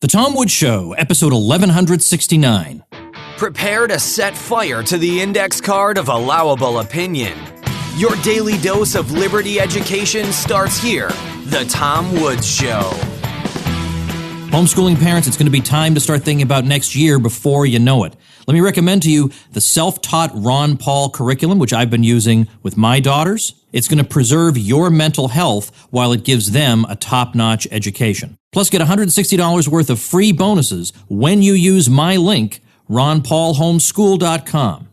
The Tom Woods Show, episode 1169. Prepare to set fire to the index card of allowable opinion. Your daily dose of liberty education starts here. The Tom Woods Show. Homeschooling parents, it's going to be time to start thinking about next year before you know it. Let me recommend to you the self-taught Ron Paul curriculum, which I've been using with my daughters. It's going to preserve your mental health while it gives them a top-notch education. Plus, get $160 worth of free bonuses when you use my link, ronpaulhomeschool.com.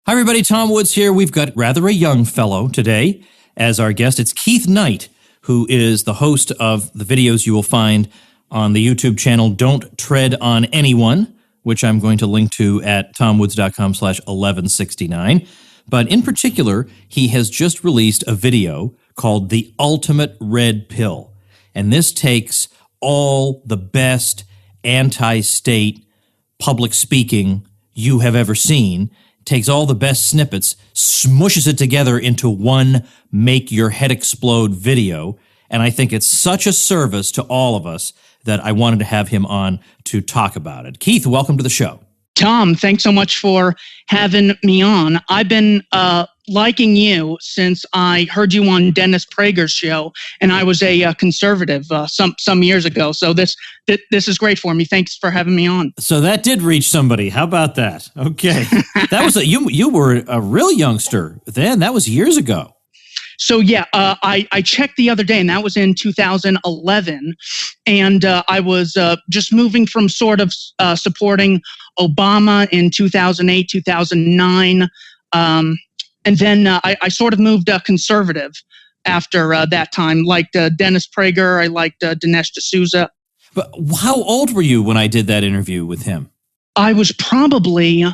Hi, everybody. Tom Woods here. We've got rather a young fellow today as our guest. It's Keith Knight, who is the host of the videos you will find on the YouTube channel Don't Tread on Anyone, which I'm going to link to at tomwoods.com/1169. But in particular, he has just released a video called The Ultimate Red Pill. And this takes all the best anti-state public speaking you have ever seen, takes all the best snippets, smushes it together into one make your head explode video. And I think it's such a service to all of us that I wanted to have him on to talk about it. Keith, welcome to the show. Tom, thanks so much for having me on. I've been liking you since I heard you on Dennis Prager's show, and I was a conservative some years ago. So this is great for me. Thanks for having me on. So that did reach somebody. How about that? Okay, that was you were a real youngster then. That was years ago. So yeah, I checked the other day, and that was in 2011, and I was just moving from sort of supporting Obama in 2008, 2009, and then I sort of moved conservative after that time. Liked Dennis Prager, I liked Dinesh D'Souza. But how old were you when I did that interview with him? I was probably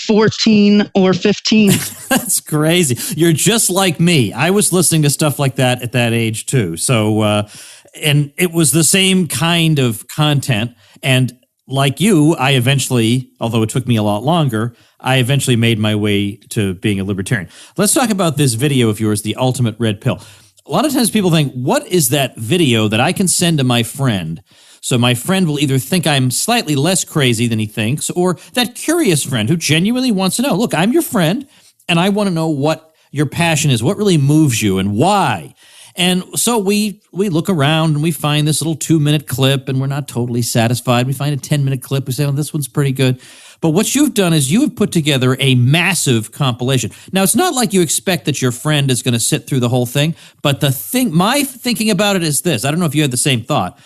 14 or 15. That's crazy. You're just like me. I was listening to stuff like that at that age too. So, and it was the same kind of content. And like you, I eventually, although it took me a lot longer, I eventually made my way to being a libertarian. Let's talk about this video of yours, The Ultimate Red Pill. A lot of times people think, what is that video that I can send to my friend? So my friend will either think I'm slightly less crazy than he thinks, or that curious friend who genuinely wants to know, look, I'm your friend, and I want to know what your passion is, what really moves you, and why. And so we look around, and we find this little 2-minute clip, and we're not totally satisfied. We find a 10-minute clip. We say, oh, this one's pretty good. But what you've done is you have put together a massive compilation. Now, it's not like you expect that your friend is going to sit through the whole thing, but my thinking about it is this. I don't know if you had the same thought.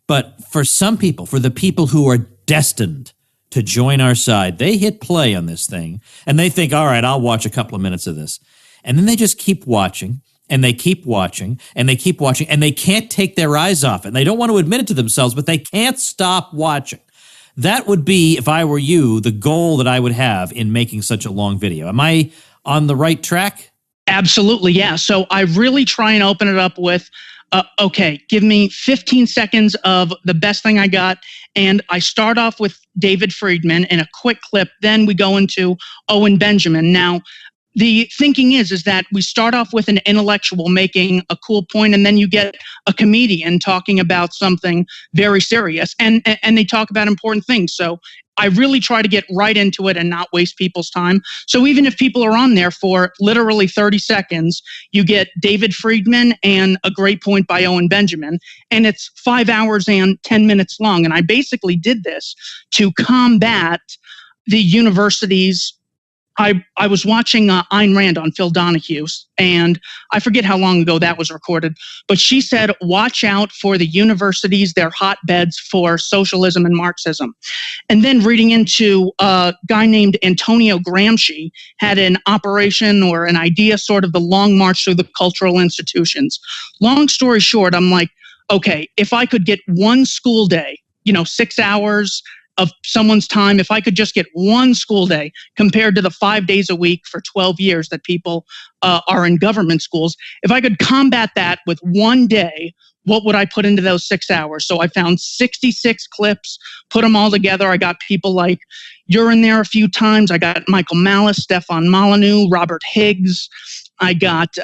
But for some people, for the people who are destined to join our side, they hit play on this thing and they think, all right, I'll watch a couple of minutes of this. And then they just keep watching and they keep watching and they keep watching and they can't take their eyes off it. And they don't want to admit it to themselves, but they can't stop watching. That would be, if I were you, the goal that I would have in making such a long video. Am I on the right track? Absolutely, yeah. So I really try and open it up with, okay, give me 15 seconds of the best thing I got. And I start off with David Friedman in a quick clip. Then we go into Owen Benjamin. Now, the thinking is that we start off with an intellectual making a cool point, and then you get a comedian talking about something very serious, and they talk about important things. So I really try to get right into it and not waste people's time. So even if people are on there for literally 30 seconds, you get David Friedman and a great point by Owen Benjamin, and it's 5 hours and 10 minutes long. And I basically did this to combat the universities. I was watching Ayn Rand on Phil Donahue's, and I forget how long ago that was recorded, but she said, watch out for the universities, they're hotbeds for socialism and Marxism. And then reading into a guy named Antonio Gramsci had an operation or an idea, sort of the long march through the cultural institutions. Long story short, I'm like, okay, if I could get one school day, 6 hours of someone's time, if I could just get one school day compared to the 5 days a week for 12 years that people are in government schools, if I could combat that with one day, what would I put into those 6 hours? So I found 66 clips, put them all together. I got people like, you're in there a few times. I got Michael Malice, Stefan Molyneux, Robert Higgs. I got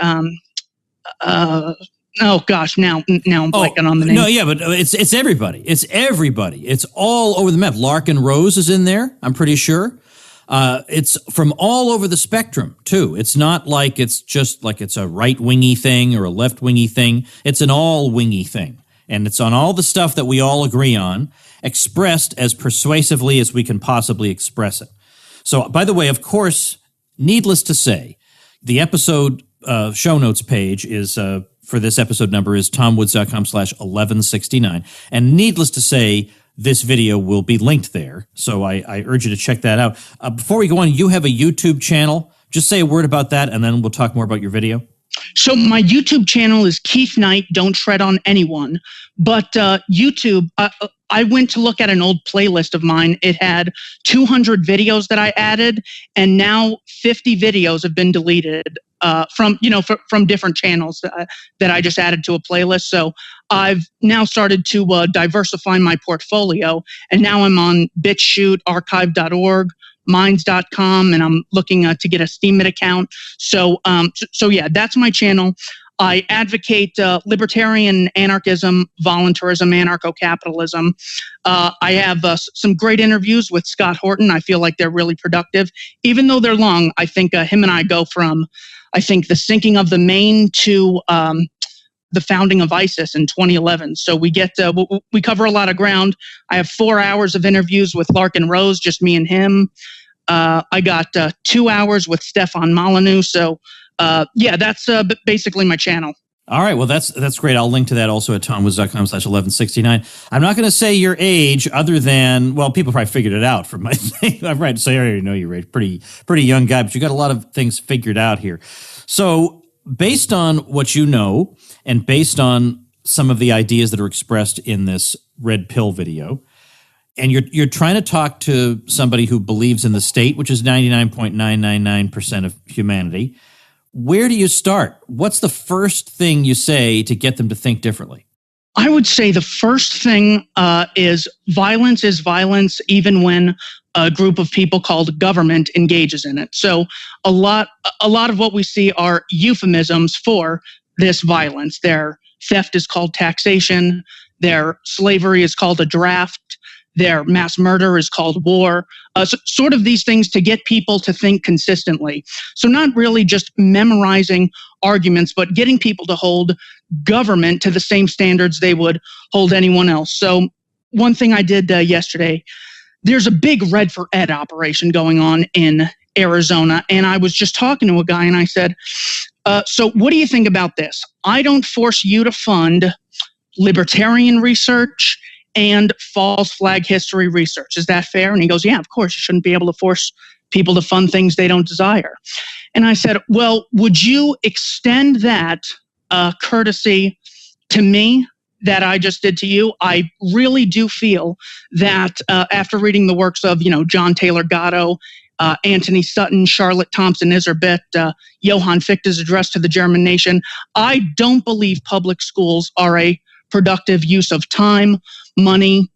Oh gosh, now I'm blanking on the name. No, yeah, but it's everybody. It's everybody. It's all over the map. Larkin Rose is in there, I'm pretty sure. It's from all over the spectrum, too. It's not like it's just like it's a right-wingy thing or a left-wingy thing. It's an all-wingy thing. And it's on all the stuff that we all agree on, expressed as persuasively as we can possibly express it. So, by the way, of course, needless to say, the episode show notes page is for this episode number is tomwoods.com/1169. And needless to say, this video will be linked there. So I urge you to check that out. Before we go on, you have a YouTube channel. Just say a word about that, and then we'll talk more about your video. So my YouTube channel is Keith Knight, Don't Tread on Anyone. But YouTube, I went to look at an old playlist of mine. It had 200 videos that I added, and now 50 videos have been deleted from different channels that I just added to a playlist. So I've now started to diversify my portfolio, and now I'm on BitChute, archive.org, minds.com, and I'm looking to get a Steemit account. So yeah, that's my channel. I advocate libertarian anarchism, voluntarism, anarcho-capitalism. I have some great interviews with Scott Horton. I feel like they're really productive. Even though they're long, I think him and I go from, the sinking of the Maine to the founding of ISIS in 2011. So we cover a lot of ground. I have 4 hours of interviews with Larkin Rose, just me and him. I got 2 hours with Stefan Molyneux. So yeah, that's basically my channel. All right. Well, that's great. I'll link to that also at tomwoods.com/1169. I'm not going to say your age other than, well, people probably figured it out from my thing. I'm right to say I already know your age. Pretty young guy, but you got a lot of things figured out here. So based on what you know and based on some of the ideas that are expressed in this red pill video, and you're trying to talk to somebody who believes in the state, which is 99.999% of humanity, where do you start? What's the first thing you say to get them to think differently? I would say the first thing is violence, even when a group of people called government engages in it. So a lot of what we see are euphemisms for this violence. Their theft is called taxation. Their slavery is called a draft. Their mass murder is called war. So sort of these things to get people to think consistently. So not really just memorizing arguments, but getting people to hold government to the same standards they would hold anyone else. So one thing I did yesterday, there's a big Red for Ed operation going on in Arizona. And I was just talking to a guy and I said, so what do you think about this? I don't force you to fund libertarian research and false flag history research. Is that fair? And he goes, yeah, of course. You shouldn't be able to force people to fund things they don't desire. And I said, well, would you extend that courtesy to me that I just did to you? I really do feel that after reading the works of, John Taylor Gatto, Anthony Sutton, Charlotte Thompson Iserbit, Johann Fichte's address to the German nation, I don't believe public schools are a productive use of time, money.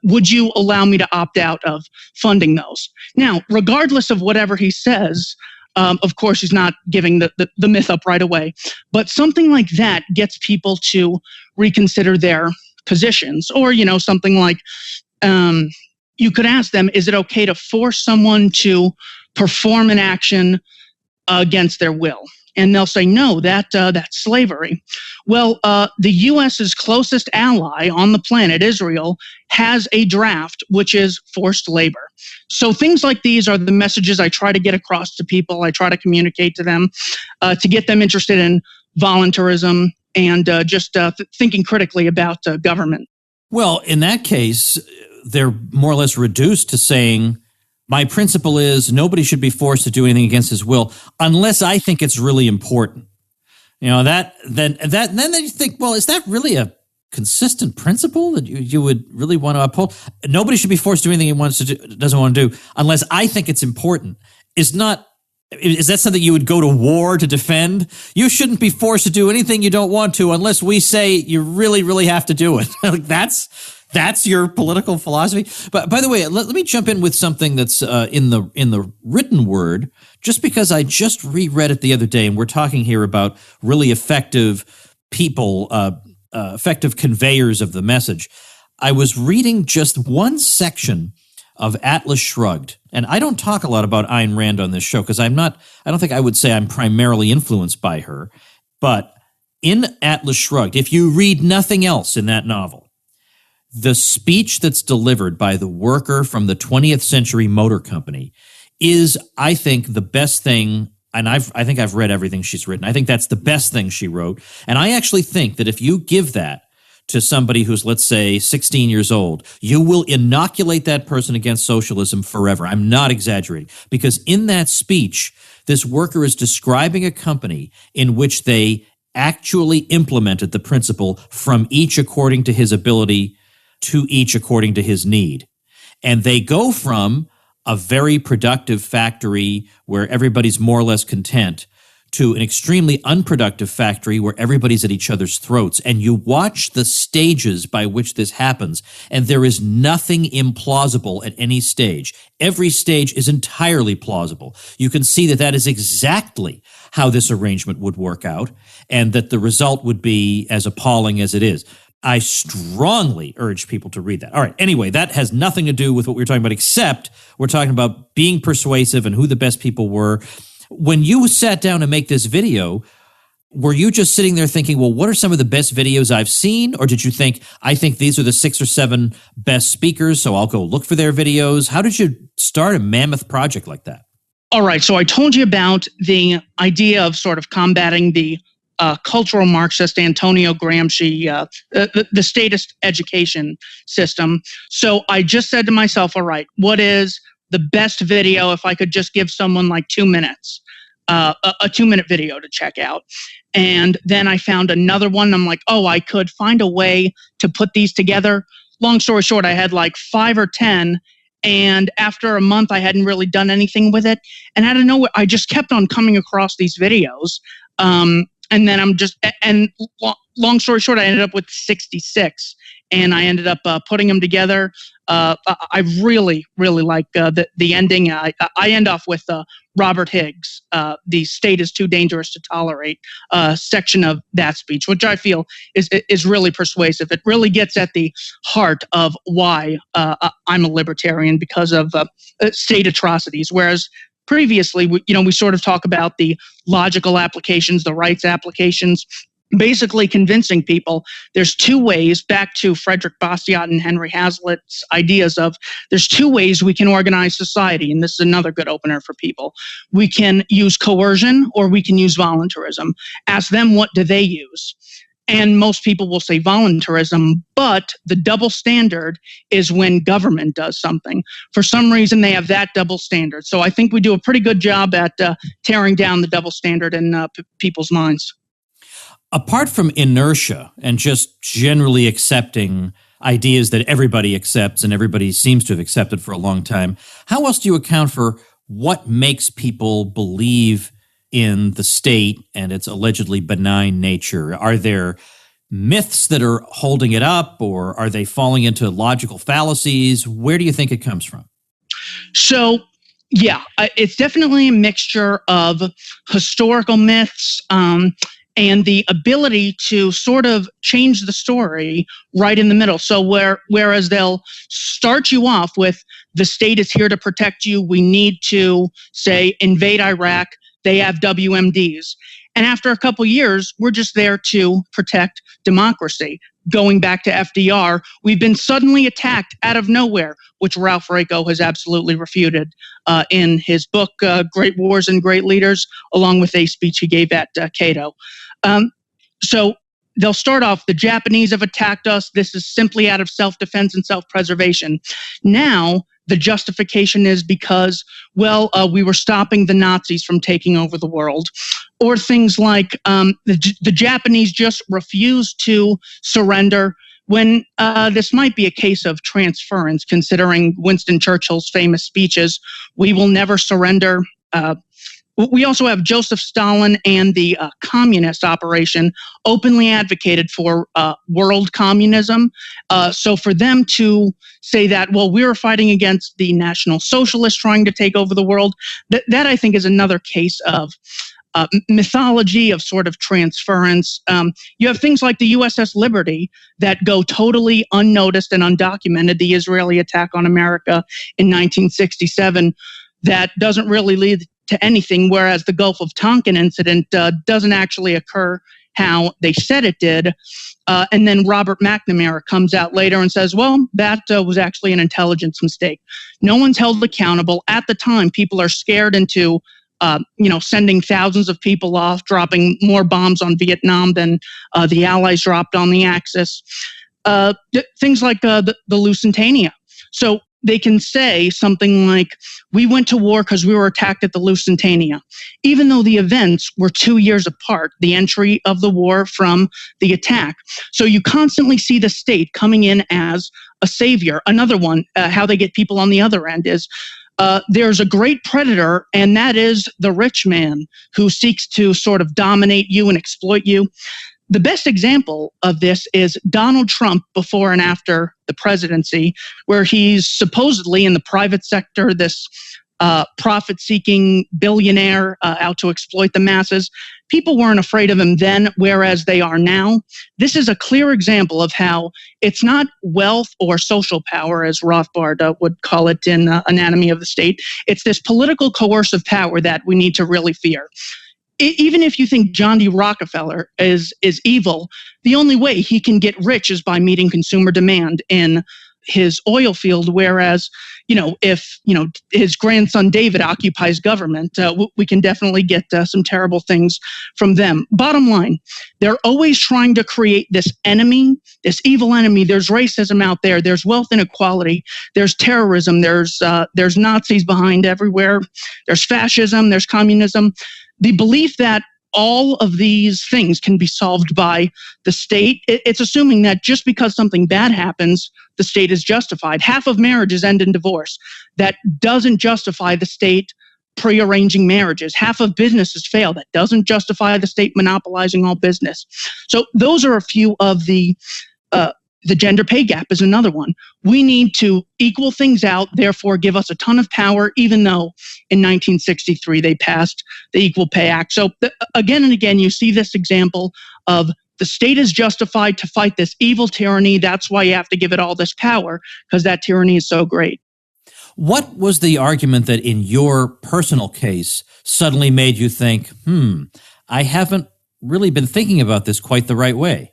Would you allow me to opt out of funding those? Now, regardless of whatever he says, of course, he's not giving the myth up right away, but something like that gets people to reconsider their positions. Or, something like you could ask them, is it okay to force someone to perform an action against their will? And they'll say, no, that's slavery. Well, the U.S.'s closest ally on the planet, Israel, has a draft, which is forced labor. So things like these are the messages I try to get across to people. I try to communicate to them to get them interested in voluntarism and just thinking critically about government. Well, in that case, they're more or less reduced to saying, my principle is nobody should be forced to do anything against his will unless I think it's really important. Then you think, well, is that really a consistent principle that you would really want to uphold? Nobody should be forced to do anything he doesn't want to do unless I think it's important. Is that something you would go to war to defend? You shouldn't be forced to do anything you don't want to unless we say you really, really have to do it. Like that's your political philosophy. But by the way, let me jump in with something that's in the written word, just because I just reread it the other day, and we're talking here about really effective people, effective conveyors of the message. I was reading just one section of Atlas Shrugged, and I don't talk a lot about Ayn Rand on this show because I don't think I would say I'm primarily influenced by her. But in Atlas Shrugged, if you read nothing else in that novel, the speech that's delivered by the worker from the 20th Century Motor Company is, I think, the best thing. And I think I've read everything she's written. I think that's the best thing she wrote. And I actually think that if you give that to somebody who's, let's say, 16 years old, you will inoculate that person against socialism forever. I'm not exaggerating. Because in that speech, this worker is describing a company in which they actually implemented the principle from each according to his ability to each according to his need. And they go from a very productive factory where everybody's more or less content to an extremely unproductive factory where everybody's at each other's throats. And you watch the stages by which this happens, and there is nothing implausible at any stage. Every stage is entirely plausible. You can see that that is exactly how this arrangement would work out, and that the result would be as appalling as it is. I strongly urge people to read that. All right. Anyway, that has nothing to do with what we were talking about, except we're talking about being persuasive and who the best people were. When you sat down to make this video, were you just sitting there thinking, well, what are some of the best videos I've seen? Or did you think, I think these are the 6 or 7 best speakers, so I'll go look for their videos? How did you start a mammoth project like that? All right. So I told you about the idea of sort of combating the cultural Marxist Antonio Gramsci, the statist education system. So I just said to myself, all right, what is the best video if I could just give someone like 2 minutes, a 2-minute video to check out? And then I found another one. I'm like, oh, I could find a way to put these together. Long story short, I had like 5 or 10. And after a month, I hadn't really done anything with it. And out of nowhere, I just kept on coming across these videos. And then long story short, I ended up with 66, and I ended up putting them together. I really, really like the ending. I end off with Robert Higgs, the state is too dangerous to tolerate section of that speech, which I feel is really persuasive. It really gets at the heart of why I'm a libertarian, because of state atrocities, whereas previously, we sort of talk about the logical applications, the rights applications, basically convincing people there's 2 ways, back to Frederick Bastiat and Henry Hazlitt's ideas of there's 2 ways we can organize society, and this is another good opener for people. We can use coercion or we can use voluntarism. Ask them, what do they use? And most people will say voluntarism, but the double standard is when government does something. For some reason, they have that double standard. So I think we do a pretty good job at tearing down the double standard in people's minds. Apart from inertia and just generally accepting ideas that everybody accepts and everybody seems to have accepted for a long time, how else do you account for what makes people believe in the state and its allegedly benign nature? Are there myths that are holding it up, or are they falling into logical fallacies? Where do you think it comes from? So, yeah, it's definitely a mixture of historical myths and the ability to sort of change the story right in the middle. So whereas they'll start you off with, the state is here to protect you, we need to, say, invade Iraq, they have WMDs. And after a couple years, we're just there to protect democracy. Going back to FDR, we've been suddenly attacked out of nowhere, which Ralph Raico has absolutely refuted in his book, Great Wars and Great Leaders, along with a speech he gave at Cato. So they'll start off, the Japanese have attacked us. This is simply out of self-defense and self-preservation. Now, the justification is because, we were stopping the Nazis from taking over the world. Or things like the Japanese just refused to surrender, when this might be a case of transference, considering Winston Churchill's famous speeches, we will never surrender. We also have Joseph Stalin and the communist operation openly advocated for world communism. So for them to say that, we were fighting against the National Socialists trying to take over the world, that I think is another case of mythology of sort of transference. You have things like the USS Liberty that go totally unnoticed and undocumented, the Israeli attack on America in 1967, that doesn't really lead to anything, whereas the Gulf of Tonkin incident doesn't actually occur how they said it did. And then Robert McNamara comes out later and says, well, that was actually an intelligence mistake. No one's held accountable. At the time, people are scared into sending thousands of people off, dropping more bombs on Vietnam than the Allies dropped on the Axis. Things like the Lusitania. So they can say something like, we went to war because we were attacked at the Lusitania, even though the events were 2 years apart, the entry of the war from the attack. So you constantly see the state coming in as a savior. Another one, how they get people on the other end is, there's a great predator, and that is the rich man who seeks to sort of dominate you and exploit you. The best example of this is Donald Trump before and after the presidency, where he's supposedly in the private sector, this profit-seeking billionaire out to exploit the masses. People weren't afraid of him then, whereas they are now. This is a clear example of how it's not wealth or social power, as Rothbard would call it in Anatomy of the State. It's this political coercive power that we need to really fear. Even if you think John D. Rockefeller is evil, the only way he can get rich is by meeting consumer demand in his oil field. Whereas, if his grandson David occupies government, we can definitely get some terrible things from them. Bottom line, they're always trying to create this enemy, this evil enemy. There's racism out there. There's wealth inequality. There's terrorism. There's Nazis behind everywhere. There's fascism. There's communism. The belief that all of these things can be solved by the state, it's assuming that just because something bad happens, the state is justified. Half of marriages end in divorce. That doesn't justify the state prearranging marriages. Half of businesses fail. That doesn't justify the state monopolizing all business. So those are a few of the gender pay gap is another one. We need to equal things out, therefore give us a ton of power, even though in 1963 they passed the Equal Pay Act. So again and again, you see this example of the state is justified to fight this evil tyranny. That's why you have to give it all this power, because that tyranny is so great. What was the argument that in your personal case suddenly made you think, I haven't really been thinking about this quite the right way?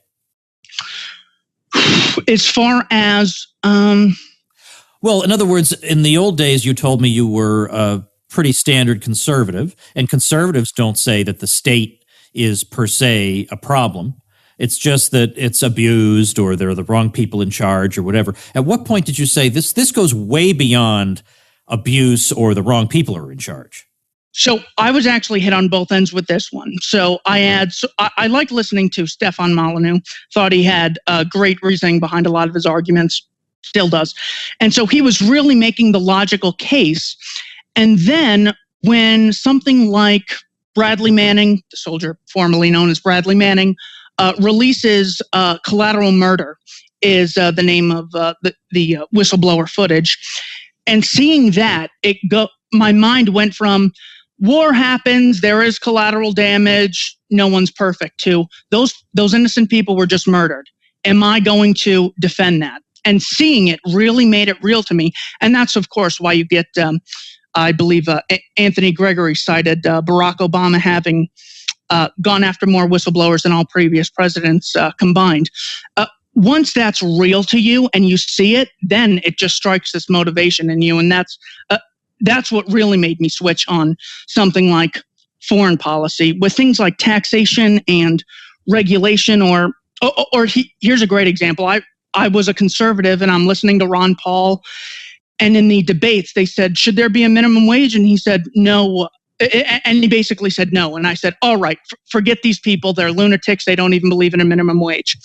As far as well, in other words, in the old days, you told me you were a pretty standard conservative, and conservatives don't say that the state is per se a problem. It's just that it's abused or there are the wrong people in charge or whatever. At what point did you say this goes way beyond abuse or the wrong people are in charge? So I was actually hit on both ends with this one. So I like listening to Stefan Molyneux. Thought he had great reasoning behind a lot of his arguments, still does. And so he was really making the logical case. And then when something like Bradley Manning, the soldier formerly known as Bradley Manning, releases Collateral Murder, is the name of the whistleblower footage. And seeing that, my mind went from war happens, there is collateral damage, no one's perfect, to those innocent people were just murdered. Am I going to defend that? And seeing it really made it real to me. And that's, of course, why you get, I believe, Anthony Gregory cited Barack Obama having gone after more whistleblowers than all previous presidents combined. Once that's real to you and you see it, then it just strikes this motivation in you. And that's what really made me switch on something like foreign policy with things like taxation and regulation. Here's a great example. I was a conservative and I'm listening to Ron Paul. And in the debates, they said, should there be a minimum wage? And he said, no. And he basically said no. And I said, all right, forget these people. They're lunatics. They don't even believe in a minimum wage.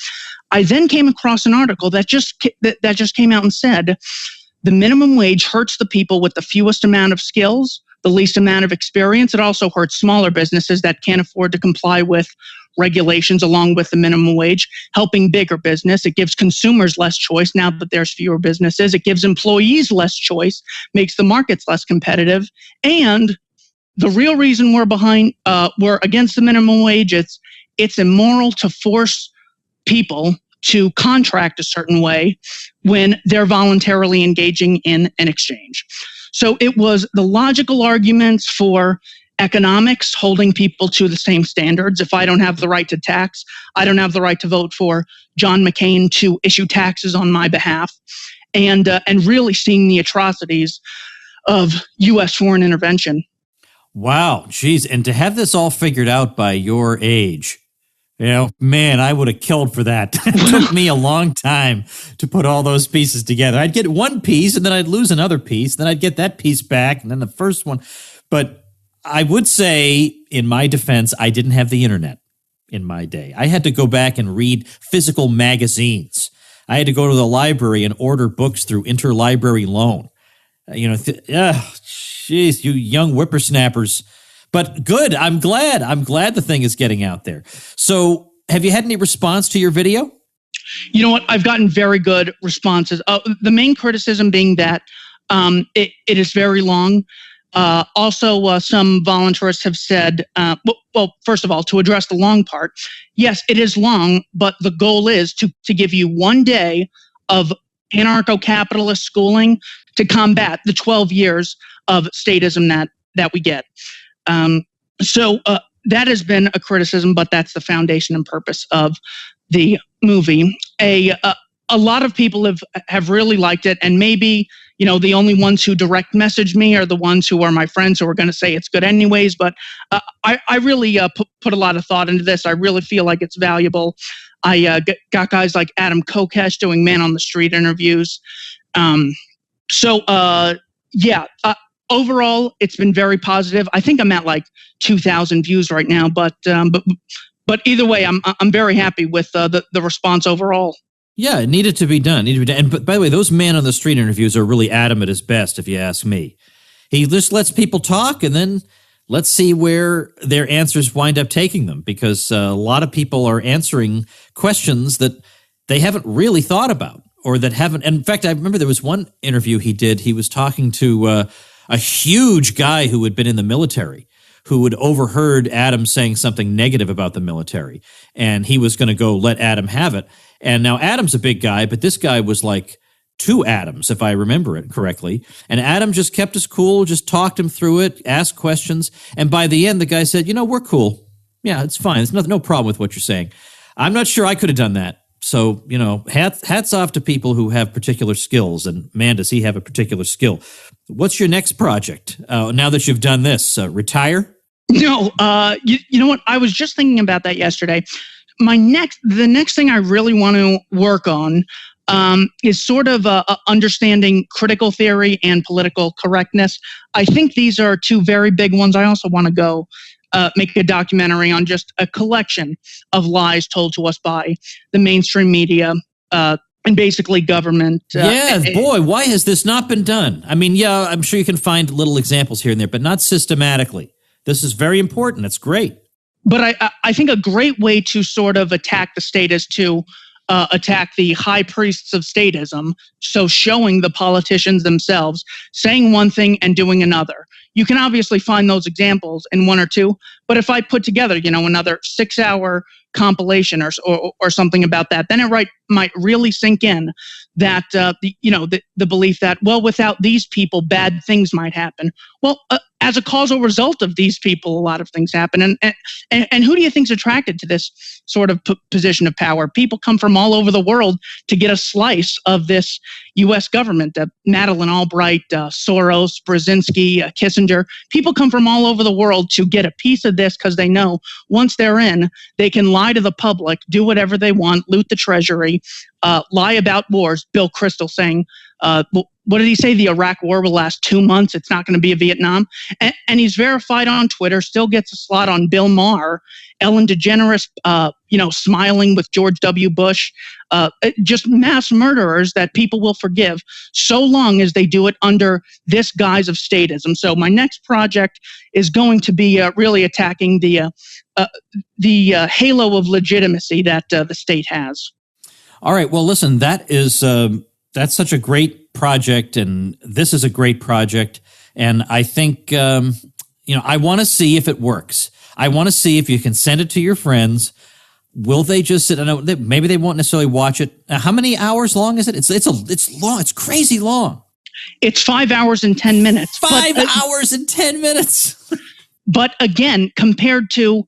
I then came across an article that just came out and said, the minimum wage hurts the people with the fewest amount of skills, the least amount of experience. It also hurts smaller businesses that can't afford to comply with regulations along with the minimum wage, helping bigger business. It gives consumers less choice now that there's fewer businesses. It gives employees less choice, makes the markets less competitive, and the real reason we're against the minimum wage. It's immoral to force people to contract a certain way when they're voluntarily engaging in an exchange. So it was the logical arguments for economics holding people to the same standards. If I don't have the right to tax, I don't have the right to vote for John McCain to issue taxes on my behalf, and really seeing the atrocities of U.S. foreign intervention. Wow, geez, and to have this all figured out by your age, man, I would have killed for that. It took me a long time to put all those pieces together. I'd get one piece, and then I'd lose another piece, then I'd get that piece back, and then the first one. But I would say, in my defense, I didn't have the internet in my day. I had to go back and read physical magazines. I had to go to the library and order books through interlibrary loan. Jeez, you young whippersnappers. But good. I'm glad the thing is getting out there. So have you had any response to your video? You know what? I've gotten very good responses. The main criticism being that it is very long. Also, some volunteers have said, well, first of all, to address the long part, yes, it is long, but the goal is to give you one day of anarcho-capitalist schooling to combat the 12 years of statism that we get. So that has been a criticism, but that's the foundation and purpose of the movie. A lot of people have really liked it, and maybe the only ones who direct message me are the ones who are my friends who are going to say it's good anyways. But I really put a lot of thought into this. I really feel like it's valuable. I got guys like Adam Kokesh doing man on the street interviews. Overall, it's been very positive. I think I'm at like 2,000 views right now, but either way, I'm very happy with the response overall. Yeah, it needed to be done. And by the way, those man on the street interviews are really Adam at his best, if you ask me. He just lets people talk, and then let's see where their answers wind up taking them, because a lot of people are answering questions that they haven't really thought about, or that haven't. And in fact, I remember there was one interview he did. He was talking to a huge guy who had been in the military, who had overheard Adam saying something negative about the military, and he was going to go let Adam have it. And now Adam's a big guy, but this guy was like two Adams, if I remember it correctly. And Adam just kept us cool, just talked him through it, asked questions. And by the end, the guy said, we're cool. Yeah, it's fine. There's no problem with what you're saying. I'm not sure I could have done that. So, hats off to people who have particular skills. And man, does he have a particular skill. What's your next project now that you've done this? Retire? No, you know what? I was just thinking about that yesterday. The next thing I really want to work on is sort of understanding critical theory and political correctness. I think these are two very big ones. I also want to go make a documentary on just a collection of lies told to us by the mainstream media and basically government. Boy, why has this not been done? I mean, yeah, I'm sure you can find little examples here and there, but not systematically. This is very important. It's great. But I think a great way to sort of attack the state is to attack the high priests of statism. So showing the politicians themselves saying one thing and doing another. You can obviously find those examples in one or two, but if I put together, another 6-hour compilation or something about that, then it might really sink in that the belief that, well, without these people, bad things might happen. Well, as a causal result of these people, a lot of things happen. And who do you think's attracted to this sort of position of power? People come from all over the world to get a slice of this U.S. government. Madeleine Albright, Soros, Brzezinski, Kissinger. People come from all over the world to get a piece of this because they know once they're in, they can lie to the public, do whatever they want, loot the treasury, lie about wars. Bill Kristol saying, what did he say? The Iraq war will last 2 months. It's not going to be a Vietnam. And he's verified on Twitter, still gets a slot on Bill Maher, Ellen DeGeneres, smiling with George W. Bush, just mass murderers that people will forgive so long as they do it under this guise of statism. So my next project is going to be really attacking the halo of legitimacy that the state has. All right. Well, listen, that's such a great project, and this is a great project. And I think, I want to see if it works. I want to see if you can send it to your friends. Will they just sit? I know maybe they won't necessarily watch it. How many hours long is it? It's long. It's crazy long. It's 5 hours and 10 minutes. 5 hours and 10 minutes. But again, compared to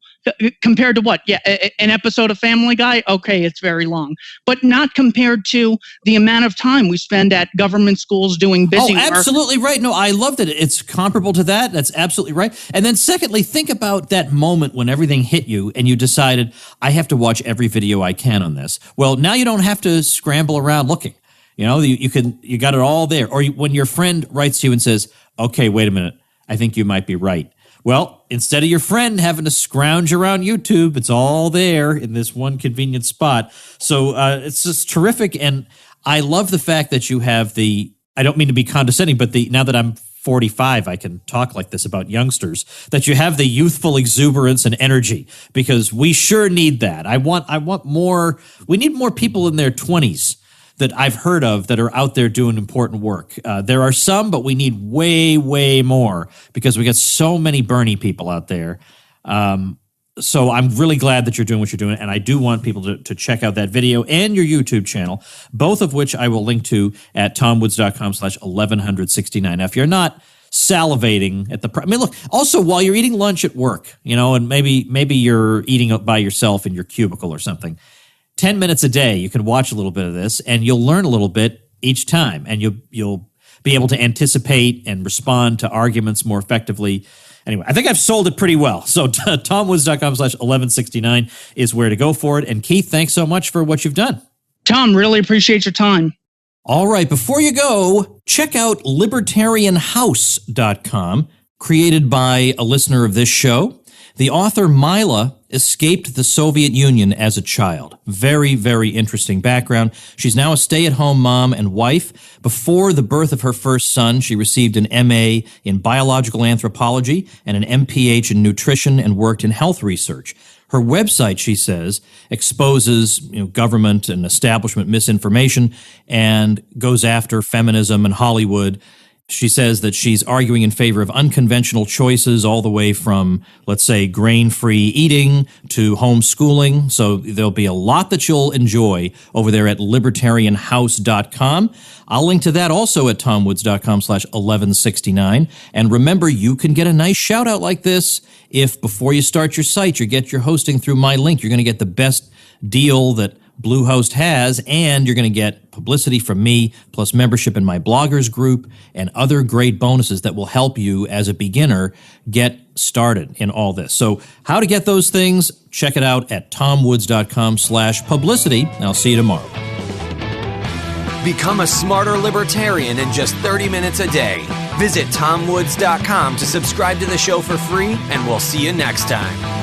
what? Yeah, an episode of Family Guy. Okay, it's very long, but not compared to the amount of time we spend at government schools doing busy work. Oh, absolutely right. No, I loved it. It's comparable to that. That's absolutely right. And then secondly, think about that moment when everything hit you and you decided, I have to watch every video I can on this. Well, now you don't have to scramble around looking. You got it all there. Or when your friend writes to you and says, okay, wait a minute, I think you might be right. Well, instead of your friend having to scrounge around YouTube, it's all there in this one convenient spot. So it's just terrific. And I love the fact that you have I don't mean to be condescending, but now that I'm 45, I can talk like this about youngsters, that you have the youthful exuberance and energy, because we sure need that. I want more. We need more people in their 20s that I've heard of that are out there doing important work. There are some, but we need way, way more because we got so many Bernie people out there. So I'm really glad that you're doing what you're doing, and I do want people to check out that video and your YouTube channel, both of which I will link to at tomwoods.com/1169. Now, if you're not salivating at look, also while you're eating lunch at work, and maybe you're eating by yourself in your cubicle or something, 10 minutes a day, you can watch a little bit of this, and you'll learn a little bit each time, and you'll be able to anticipate and respond to arguments more effectively. Anyway, I think I've sold it pretty well. So tomwoods.com/1169 is where to go for it. And Keith, thanks so much for what you've done. Tom, really appreciate your time. All right, before you go, check out libertarianhouse.com, created by a listener of this show. The author, Mila, escaped the Soviet Union as a child. Very, very interesting background. She's now a stay-at-home mom and wife. Before the birth of her first son, she received an MA in biological anthropology and an MPH in nutrition and worked in health research. Her website, she says, exposes government and establishment misinformation and goes after feminism and Hollywood. She says that she's arguing in favor of unconventional choices all the way from, let's say, grain-free eating to homeschooling. So there'll be a lot that you'll enjoy over there at libertarianhouse.com. I'll link to that also at tomwoods.com/1169. And remember, you can get a nice shout-out like this if before you start your site, you get your hosting through my link. You're going to get the best deal that Bluehost has, and you're going to get publicity from me, plus membership in my bloggers group and other great bonuses that will help you as a beginner get started in all this. So how to get those things, check it out at tomwoods.com/publicity. I'll see you tomorrow. Become a smarter libertarian in just 30 minutes a day. Visit tomwoods.com to subscribe to the show for free, and we'll see you next time.